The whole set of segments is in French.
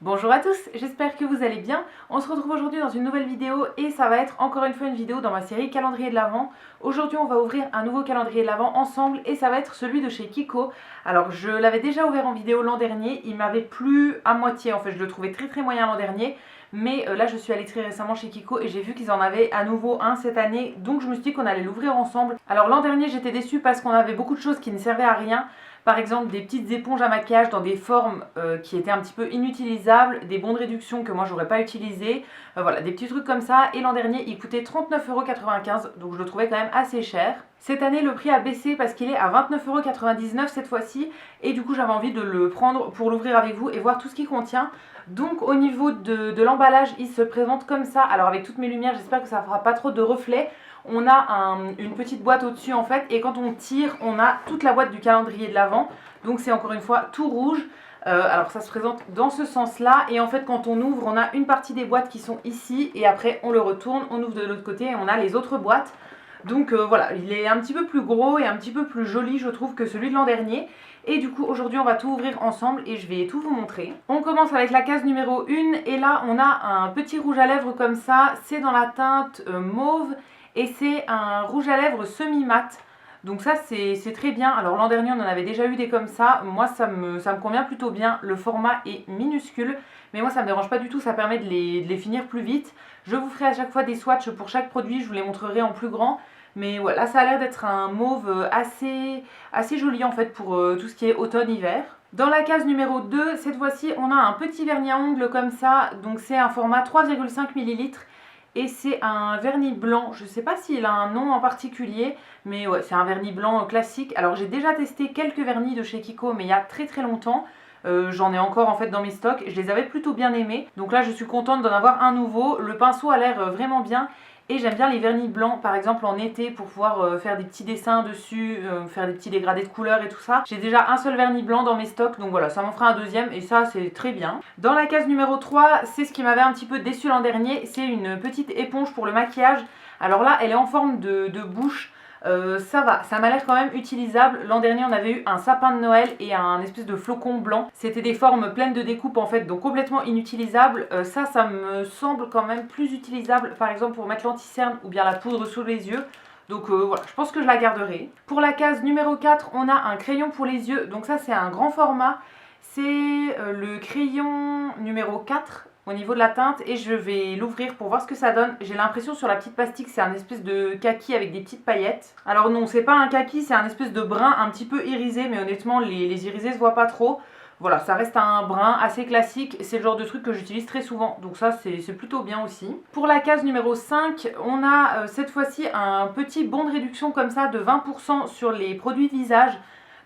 Bonjour à tous, j'espère que vous allez bien. On se retrouve aujourd'hui dans une nouvelle vidéo et ça va être encore une fois une vidéo dans ma série calendrier de l'Avent. Aujourd'hui on va ouvrir un nouveau calendrier de l'Avent ensemble et ça va être celui de chez Kiko. Alors je l'avais déjà ouvert en vidéo l'an dernier, il m'avait plu à moitié, en fait je le trouvais très moyen l'an dernier. Mais là je suis allée très récemment chez Kiko et j'ai vu qu'ils en avaient à nouveau un cette année, donc je me suis dit qu'on allait l'ouvrir ensemble. Alors l'an dernier j'étais déçue parce qu'on avait beaucoup de choses qui ne servaient à rien. Par exemple des petites éponges à maquillage dans des formes qui étaient un petit peu inutilisables, des bons de réduction que moi j'aurais pas utilisé, voilà, des petits trucs comme ça. Et l'an dernier il coûtait 39,95 €, donc je le trouvais quand même assez cher. Cette année le prix a baissé parce qu'il est à 29,99 € cette fois-ci, et du coup j'avais envie de le prendre pour l'ouvrir avec vous et voir tout ce qu'il contient. Donc au niveau de l'emballage il se présente comme ça. Alors avec toutes mes lumières j'espère que ça fera pas trop de reflets. On a une petite boîte au-dessus en fait, et quand on tire on a toute la boîte du calendrier de l'Avent. Donc c'est encore une fois tout rouge. Alors ça se présente dans ce sens là, et en fait quand on ouvre on a une partie des boîtes qui sont ici et après on le retourne, on ouvre de l'autre côté et on a les autres boîtes. Donc voilà, il est un petit peu plus gros et un petit peu plus joli je trouve que celui de l'an dernier. Et du coup aujourd'hui on va tout ouvrir ensemble et je vais tout vous montrer. On commence avec la case numéro 1 et là on a un petit rouge à lèvres comme ça, c'est dans la teinte mauve et c'est un rouge à lèvres semi-mat. Donc ça c'est très bien. Alors l'an dernier on en avait déjà eu des comme ça, moi ça me convient plutôt bien. Le format est minuscule mais moi ça me dérange pas du tout, ça permet de les finir plus vite. Je vous ferai à chaque fois des swatchs pour chaque produit, je vous les montrerai en plus grand. Mais voilà, ça a l'air d'être un mauve assez joli en fait pour tout ce qui est automne-hiver. Dans la case numéro 2, cette fois-ci, on a un petit vernis à ongles comme ça. Donc c'est un format 3,5 ml et c'est un vernis blanc. Je ne sais pas s'il a un nom en particulier, mais ouais, c'est un vernis blanc classique. Alors j'ai déjà testé quelques vernis de chez Kiko, mais il y a très longtemps. J'en ai encore en fait dans mes stocks, je les avais plutôt bien aimés. Donc là je suis contente d'en avoir un nouveau. Le pinceau a l'air vraiment bien. Et j'aime bien les vernis blancs, par exemple en été, pour pouvoir faire des petits dessins dessus, faire des petits dégradés de couleurs et tout ça. J'ai déjà un seul vernis blanc dans mes stocks, donc voilà, ça m'en fera un deuxième et ça c'est très bien. Dans la case numéro 3, c'est ce qui m'avait un petit peu déçu l'an dernier, c'est une petite éponge pour le maquillage. Alors là, elle est en forme de bouche. Ça va, ça m'a l'air quand même utilisable. L'an dernier on avait eu un sapin de Noël et un espèce de flocon blanc. C'était des formes pleines de découpes en fait, donc complètement inutilisables. Ça me semble quand même plus utilisable, par exemple pour mettre l'anti-cerne ou bien la poudre sous les yeux. Donc voilà, je pense que je la garderai. Pour la case numéro 4, on a un crayon pour les yeux. Donc ça c'est un grand format. C'est le crayon numéro 4 au niveau de la teinte et je vais l'ouvrir pour voir ce que ça donne. J'ai l'impression sur la petite pastille que c'est un espèce de kaki avec des petites paillettes. Alors non, c'est pas un kaki, c'est un espèce de brun un petit peu irisé, mais honnêtement les irisés se voient pas trop. Voilà, ça reste un brun assez classique, c'est le genre de truc que j'utilise très souvent, donc ça c'est plutôt bien aussi. Pour la case numéro 5, on a cette fois-ci un petit bon de réduction comme ça de 20% sur les produits visage.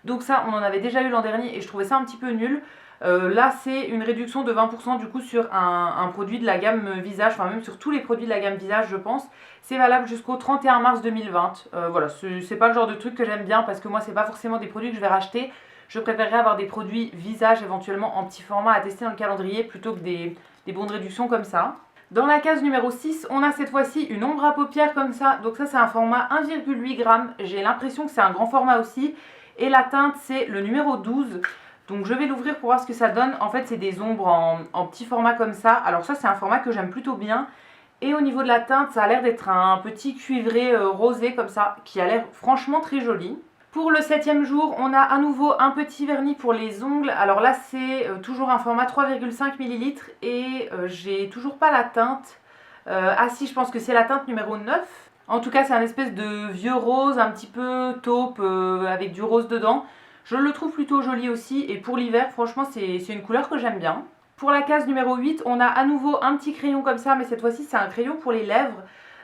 Donc ça on en avait déjà eu l'an dernier et je trouvais ça un petit peu nul. Là c'est une réduction de 20% du coup sur un produit de la gamme visage, enfin même sur tous les produits de la gamme visage je pense. C'est valable jusqu'au 31 mars 2020. Voilà, c'est pas le genre de truc que j'aime bien parce que moi c'est pas forcément des produits que je vais racheter. Je préférerais avoir des produits visage éventuellement en petit format à tester dans le calendrier plutôt que des bons de réduction comme ça. Dans la case numéro 6, on a cette fois-ci une ombre à paupières comme ça. Donc ça c'est un format 1,8 g. J'ai l'impression que c'est un grand format aussi. Et la teinte c'est le numéro 12. Donc je vais l'ouvrir pour voir ce que ça donne. En fait c'est des ombres en petit format comme ça. Alors ça c'est un format que j'aime plutôt bien. Et au niveau de la teinte ça a l'air d'être un petit cuivré rosé comme ça, qui a l'air franchement très joli. Pour le 7e jour, on a à nouveau un petit vernis pour les ongles. Alors là c'est toujours un format 3,5 ml et j'ai toujours pas la teinte. Ah si, je pense que c'est la teinte numéro 9. En tout cas c'est un espèce de vieux rose un petit peu taupe avec du rose dedans. Je le trouve plutôt joli aussi et pour l'hiver franchement c'est une couleur que j'aime bien. Pour la case numéro 8, on a à nouveau un petit crayon comme ça, mais cette fois-ci c'est un crayon pour les lèvres.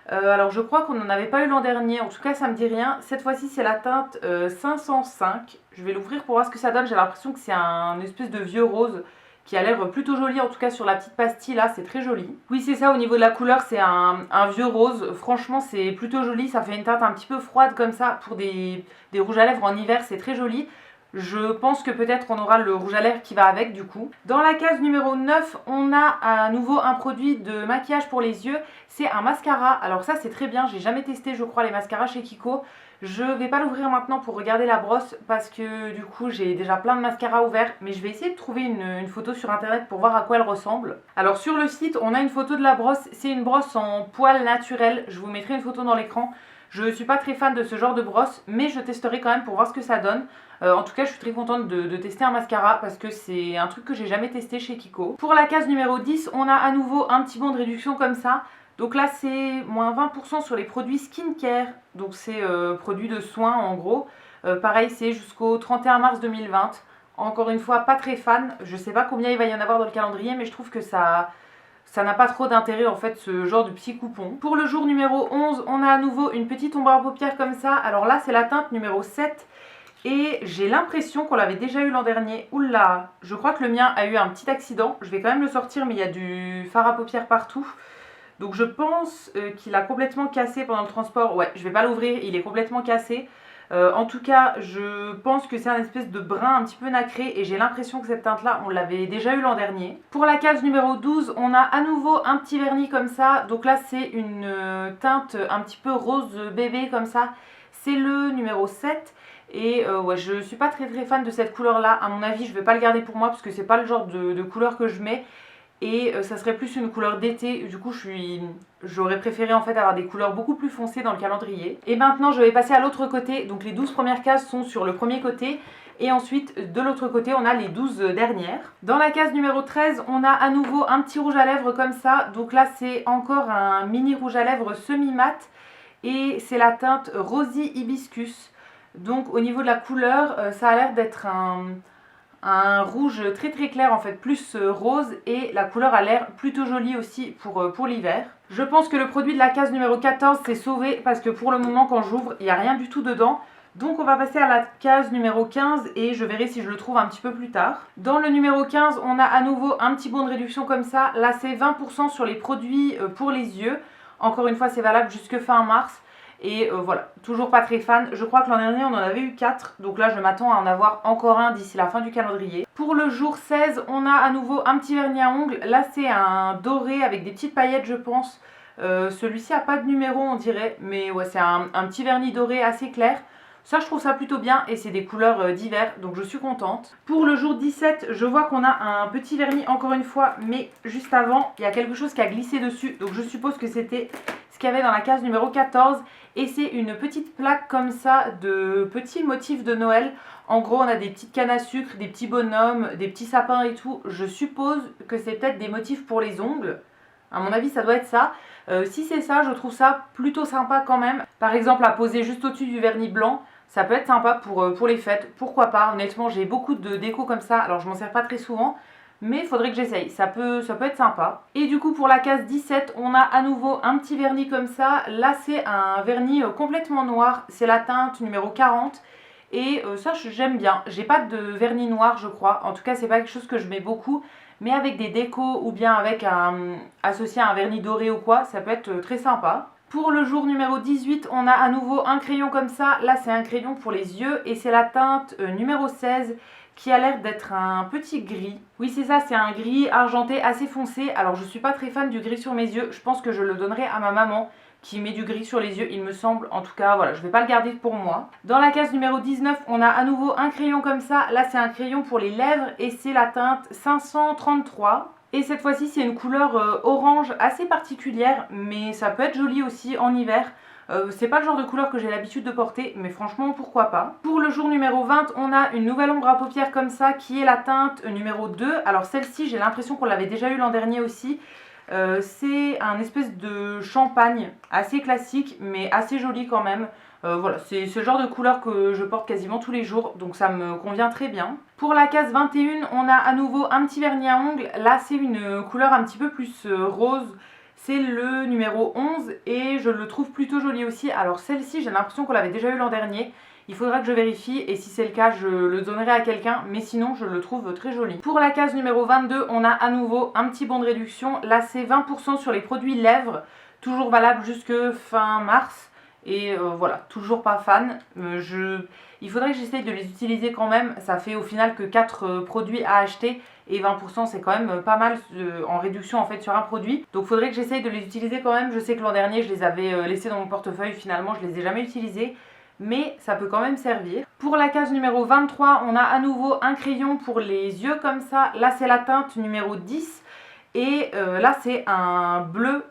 Alors je crois qu'on n'en avait pas eu l'an dernier, en tout cas ça me dit rien. Cette fois-ci c'est la teinte 505. Je vais l'ouvrir pour voir ce que ça donne. J'ai l'impression que c'est un espèce de vieux rose qui a l'air plutôt joli, en tout cas sur la petite pastille là, c'est très joli. Oui c'est ça, au niveau de la couleur c'est un vieux rose, franchement c'est plutôt joli, ça fait une teinte un petit peu froide comme ça pour des rouges à lèvres en hiver, c'est très joli. Je pense que peut-être on aura le rouge à lèvres qui va avec du coup. Dans la case numéro 9, on a à nouveau un produit de maquillage pour les yeux. C'est un mascara. Alors ça c'est très bien, j'ai jamais testé je crois les mascaras chez Kiko. Je vais pas l'ouvrir maintenant pour regarder la brosse parce que du coup j'ai déjà plein de mascaras ouverts, mais je vais essayer de trouver une photo sur internet pour voir à quoi elle ressemble. Alors sur le site on a une photo de la brosse, c'est une brosse en poil naturel, je vous mettrai une photo dans l'écran. Je suis pas très fan de ce genre de brosse, mais je testerai quand même pour voir ce que ça donne. En tout cas, je suis très contente de tester un mascara parce que c'est un truc que j'ai jamais testé chez Kiko. Pour la case numéro 10, on a à nouveau un petit bon de réduction comme ça. Donc là, c'est moins 20% sur les produits skincare. Donc c'est produits de soins en gros. Pareil, c'est jusqu'au 31 mars 2020. Encore une fois, pas très fan. Je sais pas combien il va y en avoir dans le calendrier, mais je trouve que ça n'a pas trop d'intérêt en fait ce genre de petits coupons. Pour le jour numéro 11, on a à nouveau une petite ombre à paupières comme ça. Alors là c'est la teinte numéro 7 et j'ai l'impression qu'on l'avait déjà eu l'an dernier. Oula, je crois que le mien a eu un petit accident. Je vais quand même le sortir mais il y a du fard à paupières partout. Donc je pense qu'il a complètement cassé pendant le transport. Ouais, je vais pas l'ouvrir, il est complètement cassé. En tout cas, je pense que c'est un espèce de brun un petit peu nacré et j'ai l'impression que cette teinte-là, on l'avait déjà eu l'an dernier. Pour la case numéro 12, on a à nouveau un petit vernis comme ça. Donc là, c'est une teinte un petit peu rose bébé comme ça. C'est le numéro 7. Et ouais, je suis pas très fan de cette couleur-là. À mon avis, je vais pas le garder pour moi parce que c'est pas le genre de couleur que je mets. Et ça serait plus une couleur d'été. Du coup j'aurais préféré en fait avoir des couleurs beaucoup plus foncées dans le calendrier. Et maintenant je vais passer à l'autre côté. Donc les 12 premières cases sont sur le premier côté. Et ensuite de l'autre côté on a les 12 dernières. Dans la case numéro 13 on a à nouveau un petit rouge à lèvres comme ça. Donc là c'est encore un mini rouge à lèvres semi-mat. Et c'est la teinte Rosy Hibiscus. Donc au niveau de la couleur ça a l'air d'être un rouge très clair en fait, plus rose, et la couleur a l'air plutôt jolie aussi pour l'hiver. Je pense que le produit de la case numéro 14 s'est sauvé parce que pour le moment quand j'ouvre il n'y a rien du tout dedans. Donc on va passer à la case numéro 15 et je verrai si je le trouve un petit peu plus tard. Dans le numéro 15 on a à nouveau un petit bon de réduction comme ça. Là c'est 20% sur les produits pour les yeux. Encore une fois c'est valable jusque fin mars. Et voilà, toujours pas très fan. Je crois que l'an dernier on en avait eu 4. Donc là je m'attends à en avoir encore un d'ici la fin du calendrier. Pour le jour 16 on a à nouveau un petit vernis à ongles. Là c'est un doré avec des petites paillettes je pense. Celui-ci a pas de numéro on dirait. Mais ouais c'est un petit vernis doré assez clair. Ça je trouve ça plutôt bien et c'est des couleurs d'hiver donc je suis contente. Pour le jour 17 je vois qu'on a un petit vernis encore une fois. Mais juste avant il y a quelque chose qui a glissé dessus. Donc je suppose que c'était ce qu'il y avait dans la case numéro 14. Et c'est une petite plaque comme ça de petits motifs de Noël. En gros, on a des petites cannes à sucre, des petits bonhommes, des petits sapins et tout. Je suppose que c'est peut-être des motifs pour les ongles. À mon avis, ça doit être ça. Si c'est ça, je trouve ça plutôt sympa quand même. Par exemple, à poser juste au-dessus du vernis blanc, ça peut être sympa pour les fêtes. Pourquoi pas? Honnêtement, j'ai beaucoup de déco comme ça. Alors, je m'en sers pas très souvent. Mais il faudrait que j'essaye, ça peut être sympa. Et du coup pour la case 17, on a à nouveau un petit vernis comme ça. Là c'est un vernis complètement noir, c'est la teinte numéro 40. Et ça j'aime bien, j'ai pas de vernis noir je crois. En tout cas c'est pas quelque chose que je mets beaucoup. Mais avec des décos ou bien avec associé à un vernis doré ou quoi, ça peut être très sympa. Pour le jour numéro 18, on a à nouveau un crayon comme ça. Là c'est un crayon pour les yeux et c'est la teinte numéro 16. Qui a l'air d'être un petit gris. Oui c'est ça, c'est un gris argenté assez foncé. Alors je suis pas très fan du gris sur mes yeux. Je pense que je le donnerai à ma maman qui met du gris sur les yeux, il me semble. En tout cas, voilà, je vais pas le garder pour moi. Dans la case numéro 19, on a à nouveau un crayon comme ça. Là c'est un crayon pour les lèvres et c'est la teinte 533. Et cette fois-ci c'est une couleur orange assez particulière, mais ça peut être joli aussi en hiver. C'est pas le genre de couleur que j'ai l'habitude de porter, mais franchement pourquoi pas. Pour le jour numéro 20, on a une nouvelle ombre à paupières comme ça qui est la teinte numéro 2. Alors celle-ci j'ai l'impression qu'on l'avait déjà eu l'an dernier aussi. C'est un espèce de champagne assez classique mais assez joli quand même. Voilà, c'est ce genre de couleur que je porte quasiment tous les jours, donc ça me convient très bien. Pour la case 21, on a à nouveau un petit vernis à ongles. Là c'est une couleur un petit peu plus rose. C'est le numéro 11 et je le trouve plutôt joli aussi. Alors celle-ci j'ai l'impression qu'on l'avait déjà eu l'an dernier. Il faudra que je vérifie et si c'est le cas je le donnerai à quelqu'un, mais sinon je le trouve très joli. Pour la case numéro 22 on a à nouveau un petit bon de réduction. Là c'est 20% sur les produits lèvres, toujours valable jusque fin mars. Et voilà, toujours pas fan. Il faudrait que j'essaye de les utiliser quand même. Ça fait au final que 4 produits à acheter. Et 20% c'est quand même pas mal en réduction en fait sur un produit. Donc il faudrait que j'essaye de les utiliser quand même. Je sais que l'an dernier je les avais laissés dans mon portefeuille. Finalement je les ai jamais utilisés. mais ça peut quand même servir. Pour la case numéro 23, on a à nouveau un crayon pour les yeux comme ça. Là c'est la teinte numéro 10 et là c'est un bleu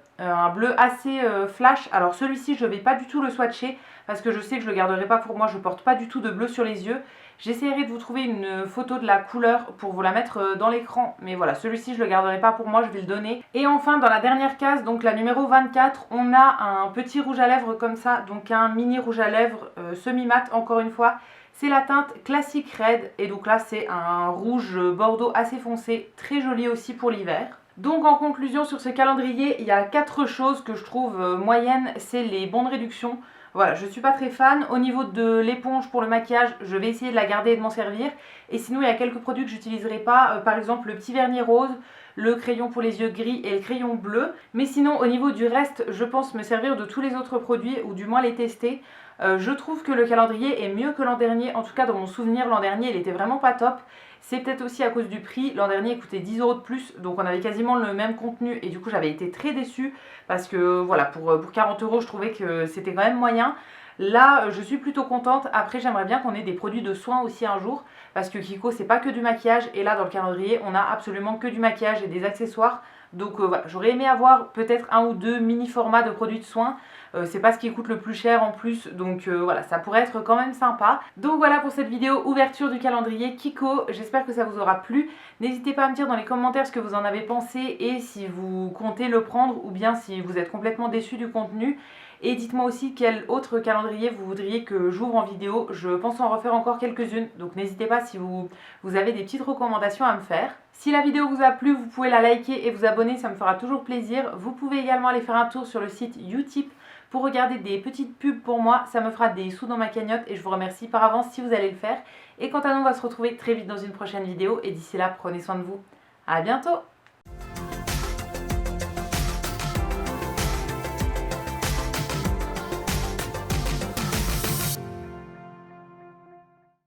assez flash. Alors celui-ci je ne vais pas du tout le swatcher parce que je sais que je ne le garderai pas pour moi, je porte pas du tout de bleu sur les yeux. J'essaierai de vous trouver une photo de la couleur pour vous la mettre dans l'écran, mais voilà, celui-ci je le garderai pas pour moi, je vais le donner. Et enfin dans la dernière case, donc la numéro 24, on a un petit rouge à lèvres comme ça, donc un mini rouge à lèvres semi-mat encore une fois. C'est la teinte Classic Red et donc là c'est un rouge bordeaux assez foncé, très joli aussi pour l'hiver. Donc en conclusion sur ce calendrier, il y a 4 choses que je trouve moyennes, c'est les bons de réduction. Voilà, je ne suis pas très fan. Au niveau de l'éponge pour le maquillage, je vais essayer de la garder et de m'en servir. Et sinon, il y a quelques produits que j'utiliserai pas. Par exemple, le petit vernis rose, le crayon pour les yeux gris et le crayon bleu. Mais sinon, au niveau du reste, je pense me servir de tous les autres produits, ou du moins les tester. Je trouve que le calendrier est mieux que l'an dernier. En tout cas, dans mon souvenir, l'an dernier, il était vraiment pas top. C'est peut-être aussi à cause du prix. L'an dernier, il coûtait 10 € de plus. Donc, on avait quasiment le même contenu. Et du coup, j'avais été très déçue. Parce que, voilà, pour 40 €, je trouvais que c'était quand même moyen. Là, je suis plutôt contente. Après, j'aimerais bien qu'on ait des produits de soins aussi un jour. Parce que Kiko, c'est pas que du maquillage. Et là, dans le calendrier, on a absolument que du maquillage et des accessoires. Donc voilà, j'aurais aimé avoir peut-être un ou deux mini formats de produits de soins. C'est pas ce qui coûte le plus cher en plus, donc voilà, ça pourrait être quand même sympa. Donc voilà pour cette vidéo ouverture du calendrier Kiko, j'espère que ça vous aura plu. N'hésitez pas à me dire dans les commentaires ce que vous en avez pensé et si vous comptez le prendre ou bien si vous êtes complètement déçu du contenu. Et dites-moi aussi quel autre calendrier vous voudriez que j'ouvre en vidéo. Je pense en refaire encore quelques-unes, donc n'hésitez pas si vous avez des petites recommandations à me faire. Si la vidéo vous a plu, vous pouvez la liker et vous abonner, ça me fera toujours plaisir. Vous pouvez également aller faire un tour sur le site Utip pour regarder des petites pubs pour moi. Ça me fera des sous dans ma cagnotte et je vous remercie par avance si vous allez le faire. Et quant à nous, on va se retrouver très vite dans une prochaine vidéo et d'ici là, prenez soin de vous. À bientôt!